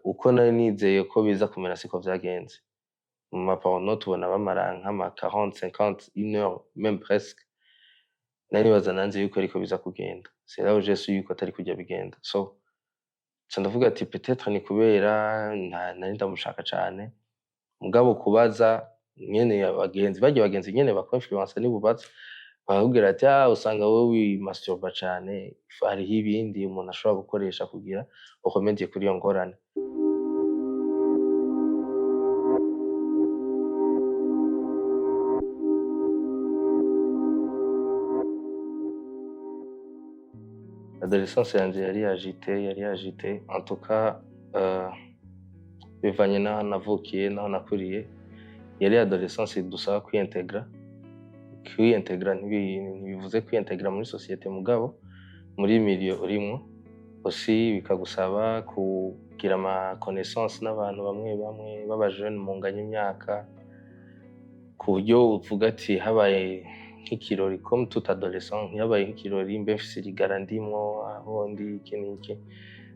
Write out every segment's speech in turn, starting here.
uko nari nizeye ko biza kumera siko vyagenze. Mu maporno tubona bamara nk'ama 40, 50, 1 heure même presque. Nari nibaza nanje yuko ariko biza kugenda. C'est là où j'ai su yuko atari kurya bigenda. So nca ndavuga ati peut-être ni kubera nari ndamushaka cane, mugabo kubaza nyene abagenzi barya abagenzi nyene bakwinfluensa nibubaza barakubwira ati usanga wowe wimasturba cane, hariho ibindi umuntu ashobora gukoresha kugira ukomeze kuri iyo ngorane. Adolescence yanje yari agitée en tout cas bivanye n'aho navukiye n'aho nakuriye, yari adolescence idusaba kwiyintegra ntibivuze kwiyintegra muri société mugabo muri milieu urimwo aussi bikagusaba kugira ama connaissance n'abantu bamwe bamwe b'aba jeune munganya imyaka, ku buryo uvuga ati habaye nk'ikirori comme tout adolescent, ntihabaye nk'ikirori mbe mfise irigara ndimwo aho ndi iki n'iki,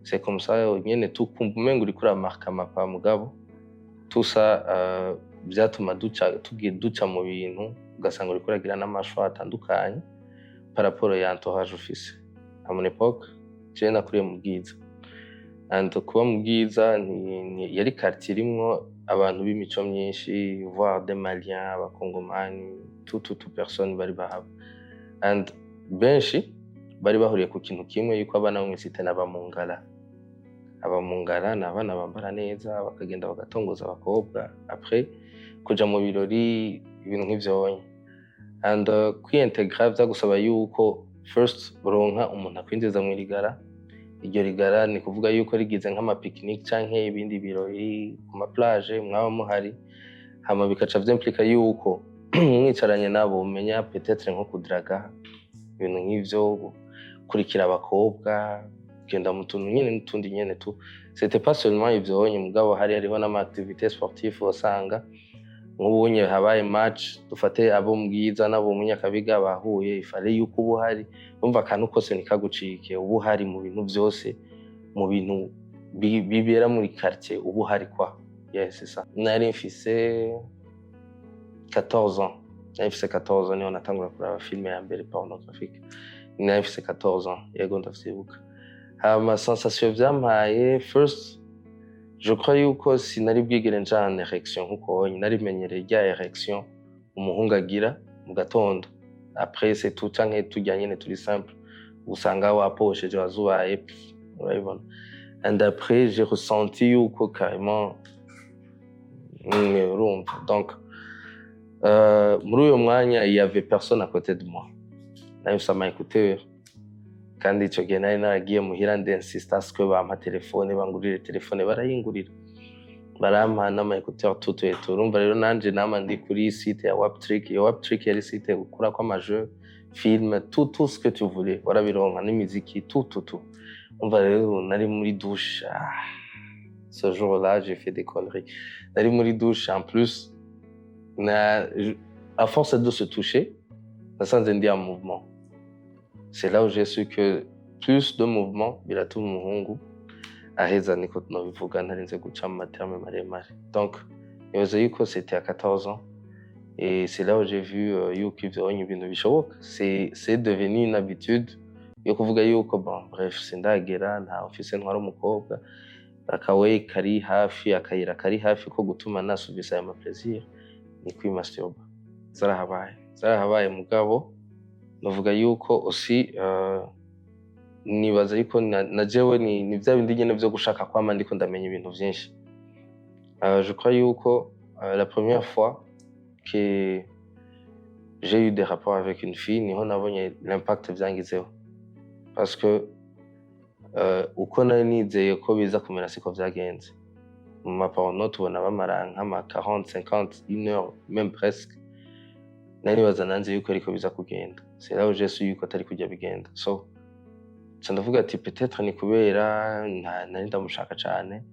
c'est comme ça nyene tukumva umengo uriko uramarka amapa mugabo tout ça vyatuma duca mu bintu ugasanga uriko uragira n'amashwa atandukanye par rapport ya entourage ufise. À mon époque, jewe nakuriye mu Bwiza and kuba mu Bwiza yari quartier irimwo abantu b'imico myinshi, voire des Maliens, abakongomani, toute personne bari bahaba and benshi bari bahuriye ku kintu kimwe yuko abana bo mw'isite n'abamungara. Abamungara ni abana bambara neza bakagenda bagatongoza abakobwa après kuja mu birori ibintu nk'ivyonye and kwiyintegra vyagusaba yuko first uronka umuntu akwinjiza mw'irigara. Iryo rigara ni kuvuga yuko rigize nk'ama picnic canke ibindi birori ku ma plage mwaba muhari, hama bikaca vyimplika yuko mwicaranye nabo umenya peut-être nko kudraga ibintu nk'ivyo, kurikira abakobwa, kugenda mu tuntu nyene n'utundi nyene tu. C'était pas seulement ivyonye mugabo hariho n'ama activités sportives wasanga nk'ubunye habaye match dufate abo mu Bwiza n'abo mu Nyakabiga bahuye ifare yuko uba uhari, urumva akantu kose ntikagucike, uba uhari mu bintu vyose, mu bintu bibera muri quartier uba uhari kwa. Yes, c'est ça. Nari mfise 14 ans. Niho natangura kuraba film ya mbere pornographique. Nari mfise 14 ans, yego ndavyibuka. Hama sensation vyampaye first, je crois yuko sinari bwigere njana erection nkuko narimenyereye rya erection umuhungu agira mu gatondo. Après c'est tout canke turya nyene turi simple, usanga waposheje wazubaye urabibona. And après j'ai ressenti yuko carrément urumva. Donc muri uyo mwanya il y avait personne à côté de moi. Nari mfise ama écouteurs kandi ico gihe nari naragiye muhira nd'insista ko bampa telefone, bangurire telefone, barayingurira barampa n'ama écouteurs tout et tout. Urumva rero nanje nama ndi kuri site ya Waptrick. Iyo Waptrick yari site ukurako amajeux, film, tout ce que tu voulais warabironka, n'imiziki tout. Urumva rero nari muri douche. Ce jour-là j'ai fait des conneries. Nari muri douche en plus à force de se toucher nasanze ndi en mouvement. C'est là où j'ai su que plus de mouvement biratuma umuhungu aheza, niko tunabivuga ntarinze guca mu materme maremare. Donc nibaza yuko c'était à 14 ans et c'est là où j'ai vu yuko ivyonye ibintu bishoboka. C'est devenu une habitude yo kuvuga yuko bon bref sindagera nta mfise ntwara umukobwa, akawe kari hafi, akayira kari hafi ko gutuma nasubisa aya ma plaisir ni kwimasturba. Zarahabaye mugabo novuga yuko aussi nibaza yuko na jewe ni vya bindi nyene vyo gushaka kwama ndiko ndamenya ibintu vyinshi. Je crois yuko la première fois que j'ai eu des rapports avec une fille niho nabonye l'impact vyangizeho, parce que uko nari nizeye ko biza kumera siko vyagenze. Mu maporno tubona bamara nk'ama 40, 50, 1 heure même presque. Nari nibaza nanje yuko ariko biza kugenda. C'est là où j'ai su yuko atari kurya bigenda. So nca ndavuga ati peut-être ni kubera nari ndamushaka cane,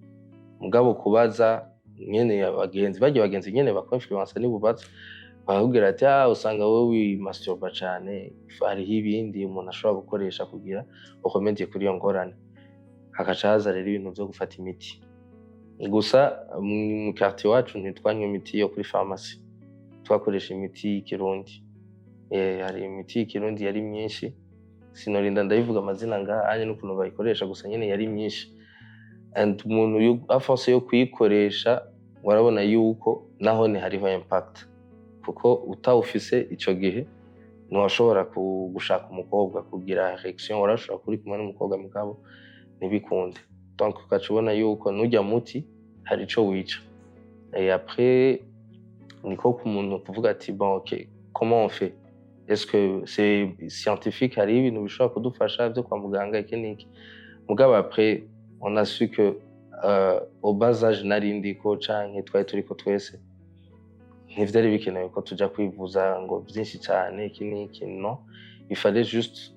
mugabo kubaza nyene barya abagenzi nyene bakwinfluensa nibubaza barakubwira ati usanga wowe wimasturba cane, hariho ibindi umuntu ashobora gukoresha kugira ukomeze kuri iyo ngorane. hakaca haza rero ibintu vyo gufata imiti. Gusa mu quartier wacu ntitwanywa imiti yo kuri pharmacy, twakoresha imiti y'ikirundi. Hari imiti y'ikirundi yari myinshi, sinorinda ndayivuga amazina ngahanye n'ukuntu bayikoresha, gusa nyene yari myinshi. And umuntu a force yo kuyikoresha warabona yuko naho ni hariho impact, kuko utawufise ico gihe ntiwashobora gushaka umukobwa kugira erection, warashobora kuri kumwe n'umukobwa mugabo ntibikunde. Donc ukaca ubona yuko nurya muti hari ico wica. Et après niko ku muntu kuvuga ati bon ok, comment on fait? Est-ce que c'est scientifique? Hari ibintu bishobora kudufasha vyo kwa muganga iki n'iki? Mugabo après on a su que au bas âge nari ndiko canke twari turiko twese ntivyari bikenewe ko tuja kwivuza ngo vyinshi cane iki n'iki, non. Il fallait juste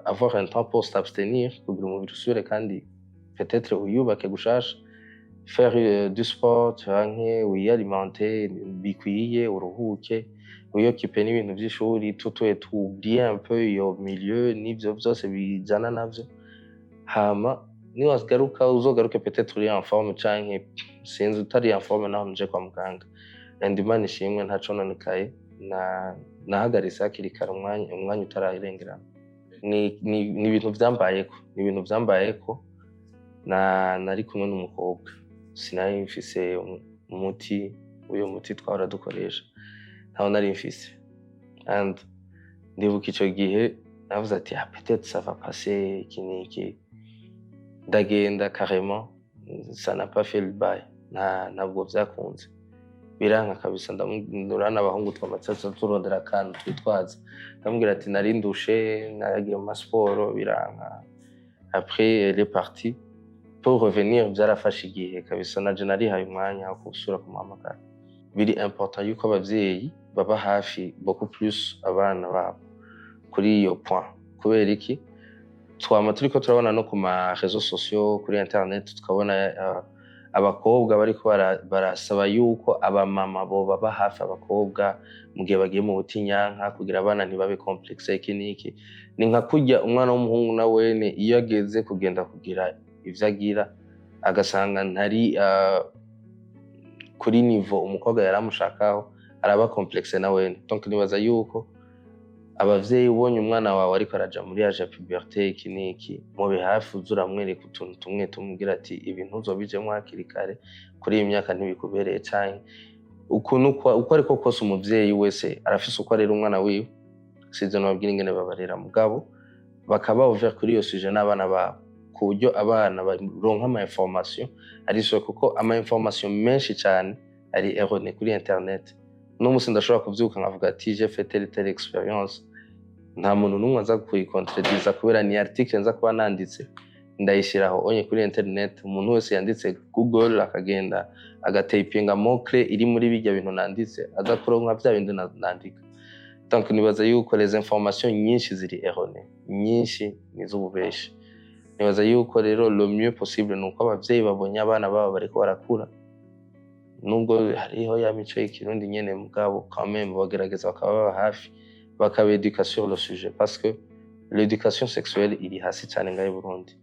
avoir un temps pour s'abstenir kugira umubiri usubire kandi peut-être wiyubake gushasha, faire du sport canke wialimenter bikwiye, uruhuke, wiyokipe n'ibintu vy'ishuri, t'oublier un peu iyo milieu n'ivyo vyose bijana navyo. Hama niwagaruka uzogaruke peut-être uri en forme canke sinzi utari en forme naho nje kwa muganga. And Imana ishimwe ntacononekaye, nahagaritse hakiri kare umwanya utararengerana. Ni ibintu vyambayeko, nari kumwe n'umukobwa, sinari mfise umuti, uyo muti twahora dukoresha ntawo nari mfise. And ndibuka ico gihe navuze ati peut-être ça va passer iki n'iki, ndagenda carrément, ça n'a pas fait le bail, ntabwo vyakunze, biranka kabisa. Ndamurana n'abahungu twamatsatsa turondera akantu twitwaza, ndamubwira ati nari ndushe, nagiye mu masport, biranka. Après elle est partie. Pour revenir vyarafashe igihe kabisa, naje narihaye umwanya wo gusubira kumuhamagara. Biri important yuko abavyeyi baba hafi beaucoup plus abana babo kuri iyo point. Kubera iki? Twama turiko turabona no ku ma réseaux sociaux, kuri internet, tukabona abakobwa bariko barasaba yuko abamama bo baba hafi abakobwa mu gihe bagiye mu butinyanka kugira abana ntibabe complexe iki n'iki. Ni nka kurya umwana w'umuhungu na wene iyo ageze kugenda kugira ivyo agira agasanga ntari kuri niveau umukobwa yaramushakaho, araba complexe na wene. Donc nibaza yuko abavyeyi ubonye umwana wawe ariko araja muri âge ya puberté iki n'iki, mube hafi uzuramwereka utuntu tumwe tumubwira ati ibi ntuzobijemwo hakiri kare, kuri iyi myaka ntibikubereye canke uko ariko kose umuvyeyi wese arafise uko arera umwana wiwe, sivyo nababwira ingene babarera, mugabo bakaba ouvert kuri iyo sujet n'abana babo, ku buryo abana baronka ama information ari so, kuko ama information menshi cane ari erroné kuri internet. N'umunsi ndashobora kuvyuka nkavuga ati j'ai fait telle expérience, nta muntu n'umwe aza kuyicontredisa kubera ni article nza kuba nanditse ndayishiraho onye kuri internet. Umuntu wese yanditse Google akagenda agatayipinga mot-clé iri muri bijya bintu nanditse, aza kuronka vya bindi nandika. Donc nibaza yuko les informations nyinshi ziri erroné, nyinshi niz'ububeshi. Nibaza yuko rero le mieux possible nuko abavyeyi babonye abana babo bariko barakura, nubwo hariho ya mico y'ikirundi nyene, mugabo quand même bagerageza bakaba baba hafi, bakabeduka sur le sujet, parce que l'éducation sexuelle iri hasi cane ngaho i Burundi.